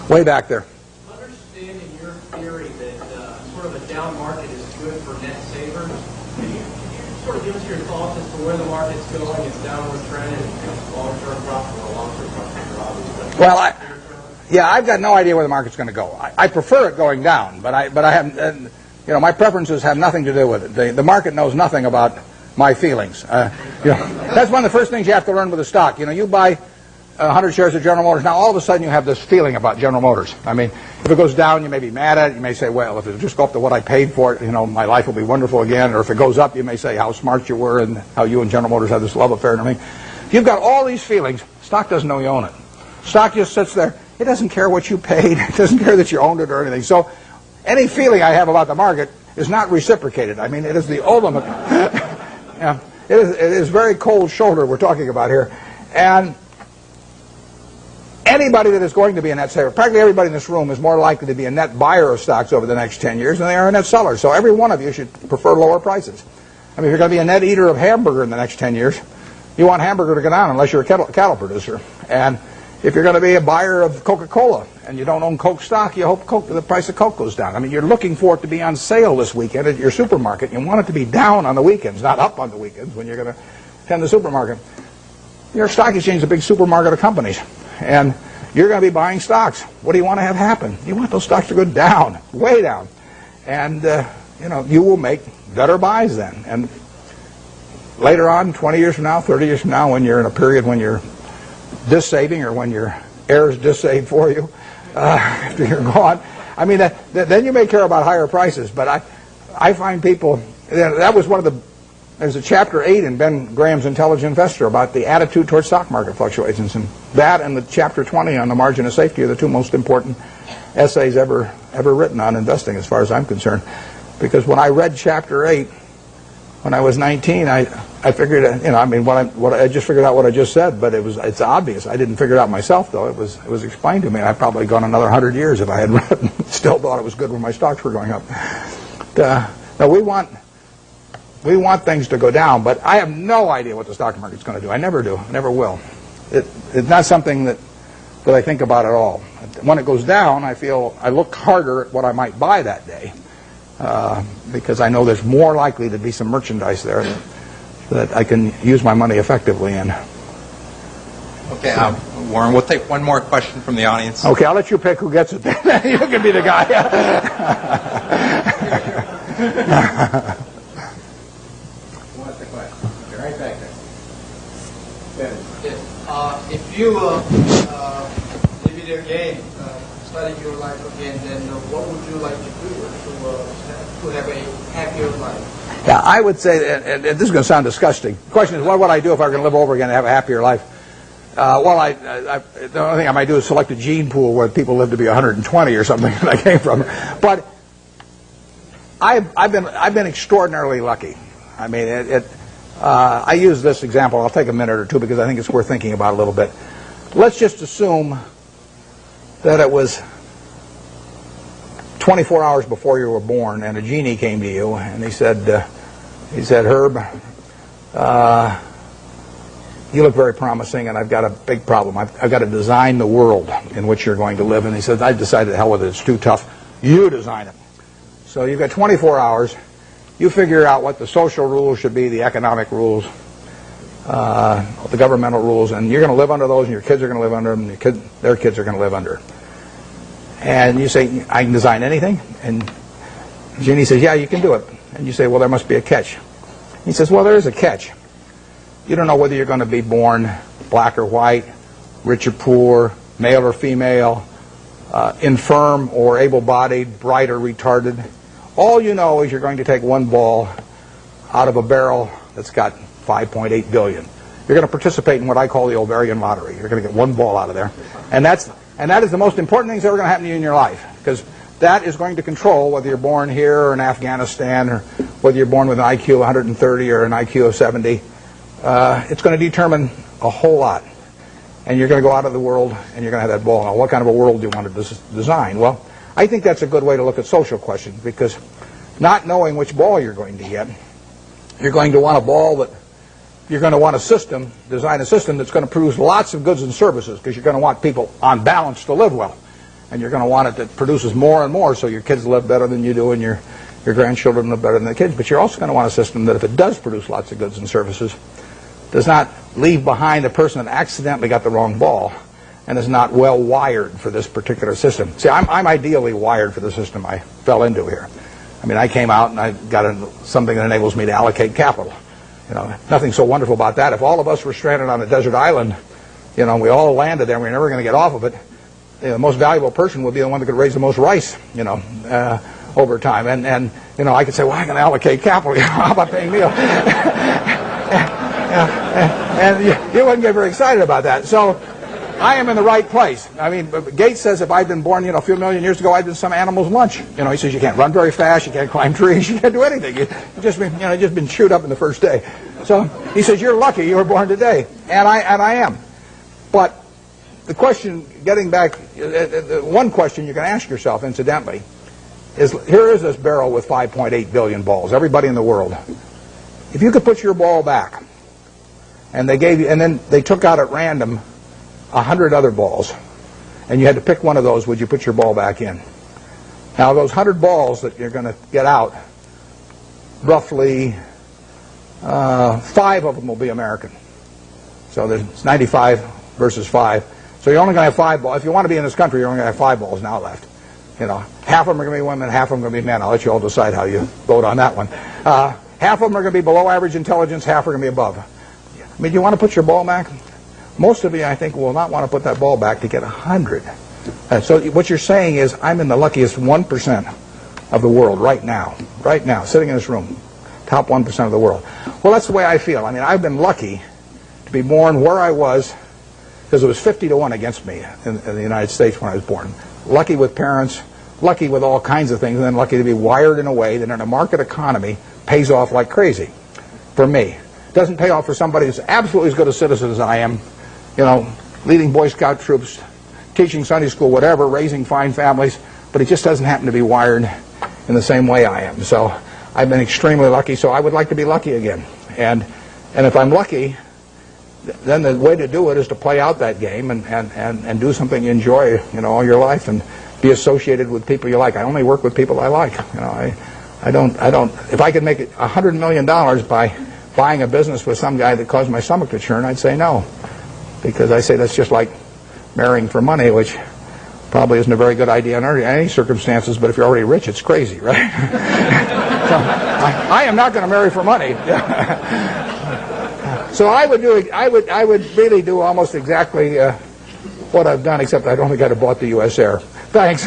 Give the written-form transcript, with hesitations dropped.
Way back there. Understanding your theory that sort of a down market is good for net savers, can you sort of give us your thoughts as to where the market's going, its downward trend, and long-term profit or long-term profit for obvious? Well, I've got no idea where the market's going to go. I prefer it going down, but I haven't. My preferences have nothing to do with it. The market knows nothing about my feelings. That's one of the first things you have to learn with a stock. You buy 100 shares of General Motors. Now, all of a sudden, you have this feeling about General Motors. I mean, if it goes down, you may be mad at it. You may say, well, if it just go up to what I paid for it, my life will be wonderful again. Or if it goes up, you may say how smart you were and how you and General Motors have this love affair and everything. If you've got all these feelings, stock doesn't know you own it. Stock just sits there. It doesn't care what you paid. It doesn't care that you owned it or anything. So any feeling I have about the market is not reciprocated. I mean, it is the ultimate. It is very cold shoulder we're talking about here. And anybody that is going to be a net saver, practically everybody in this room is more likely to be a net buyer of stocks over the next 10 years than they are a net seller. So every one of you should prefer lower prices. I mean, if you're going to be a net eater of hamburger in the next 10 years, you want hamburger to go down unless you're a cattle producer. And if you're going to be a buyer of Coca-Cola and you don't own Coke stock, you hope the price of Coke goes down. I mean, you're looking for it to be on sale this weekend at your supermarket. You want it to be down on the weekends, not up on the weekends when you're going to attend the supermarket. Your stock exchange is a big supermarket of companies, and you're going to be buying stocks. What do you want to have happen? You want those stocks to go down, way down. And, you will make better buys then. And later on, 20 years from now, 30 years from now, when you're in a period when you're dis-saving or when your heirs dis-save for you after you're gone, I mean, then you may care about higher prices. But I find people, that was one of the, there's a chapter 8 in Ben Graham's Intelligent Investor about the attitude towards stock market fluctuations. And that and the chapter 20 on the margin of safety are the two most important essays ever written on investing as far as I'm concerned. Because when I read chapter 8, when I was 19, I figured, I just figured out what I just said, but it's obvious. I didn't figure it out myself, though. It was explained to me. I'd probably gone another 100 years if I had read and still thought it was good when my stocks were going up. No, we want things to go down, but I have no idea what the stock market's going to do. I never do. I never will. It's not something that I think about at all. When it goes down, I look harder at what I might buy that day. Because I know there's more likely to be some merchandise there that I can use my money effectively in. Okay, Warren, we'll take one more question from the audience. Okay, I'll let you pick who gets it. You can be the guy. What's the question? You're right back there. If you live it again, study your life again, then what would you like to do to have a happier life? Yeah, I would say, and this is going to sound disgusting. The question is, what would I do if I were going to live over again and have a happier life? The only thing I might do is select a gene pool where people live to be 120 or something that I came from. But I've been extraordinarily lucky. I mean, I use this example. I'll take a minute or two because I think it's worth thinking about a little bit. Let's just assume that it was 24 hours before you were born, and a genie came to you, and he said, Herb, you look very promising, and I've got a big problem. I've got to design the world in which you're going to live. And he said, I've decided the hell with it. It's too tough. You design it. So you've got 24 hours. You figure out what the social rules should be, the economic rules, the governmental rules, and you're going to live under those, and your kids are going to live under them, and their kids are going to live under. And you say, I can design anything? And Genie says, yeah, you can do it. And you say, well, there must be a catch. He says, well, there is a catch. You don't know whether you're going to be born black or white, rich or poor, male or female, infirm or able-bodied, bright or retarded. All you know is you're going to take one ball out of a barrel that's got 5.8 billion. You're going to participate in what I call the ovarian lottery. You're going to get one ball out of there. And that is the most important thing that's ever going to happen to you in your life, because that is going to control whether you're born here or in Afghanistan, or whether you're born with an IQ of 130 or an IQ of 70. It's going to determine a whole lot. And you're going to go out of the world and you're going to have that ball. Now, what kind of a world do you want to design? Well, I think that's a good way to look at social questions, because not knowing which ball you're going to get, you're going to want a ball that you're going to want design a system that's going to produce lots of goods and services, because you're going to want people on balance to live well. and you're going to want it that produces more and more so your kids live better than you do and your grandchildren live better than the kids. But you're also going to want a system that if it does produce lots of goods and services, does not leave behind a person that accidentally got the wrong ball and is not well wired for this particular system. See, I'm ideally wired for the system I fell into here. I mean, I came out and I got something that enables me to allocate capital. You know, nothing so wonderful about that. If all of us were stranded on a desert island, you know, we all landed there and we're never going to get off of it, the most valuable person would be the one that could raise the most rice, you know, over time. And you know, I could say, well, I can allocate capital. How about paying Neil? And you wouldn't get very excited about that. So I am in the right place. I mean, Gates says if I'd been born, you know, a few million years ago, I'd been some animal's lunch. You know, he says you can't run very fast, you can't climb trees, you can't do anything. You've just been chewed up in the first day. So he says you're lucky you were born today, and I am. But the question, getting back, one question you can ask yourself, incidentally, is here is this barrel with 5.8 billion balls. Everybody in the world, if you could put your ball back, and they gave you, and then they took out at random 100 other balls, and you had to pick one of those, would you put your ball back in? Now, those 100 balls that you're going to get out, roughly 5 of them will be American. So there's 95 versus 5. So you're only going to have 5 balls. If you want to be in this country, you're only going to have 5 balls now left. You know, half of them are going to be women, half of them are going to be men. I'll let you all decide how you vote on that one. Half of them are going to be below average intelligence, half are going to be above. I mean, do you want to put your ball back? Most of you, I think, will not want to put that ball back to get 100. So what you're saying is, I'm in the luckiest 1% of the world right now, sitting in this room, top 1% of the world. Well, that's the way I feel. I mean, I've been lucky to be born where I was, because it was 50-1 against me in the United States when I was born. Lucky with parents, lucky with all kinds of things, and then lucky to be wired in a way that in a market economy pays off like crazy for me. It doesn't pay off for somebody who's absolutely as good a citizen as I am, you know, leading Boy Scout troops, teaching Sunday school, whatever, raising fine families, but he just doesn't happen to be wired in the same way I am. So I've been extremely lucky, so I would like to be lucky again. And if I'm lucky, then the way to do it is to play out that game and do something you enjoy, you know, all your life, and be associated with people you like. I only work with people I like. You know, I don't. If I could make $100 million by buying a business with some guy that caused my stomach to churn, I'd say no, because I say that's just like marrying for money, which probably isn't a very good idea in any circumstances. But if you're already rich, it's crazy, right? So I am not going to marry for money. So I would really do almost exactly what I've done, except I'd only got to bought the U.S. Air. Thanks.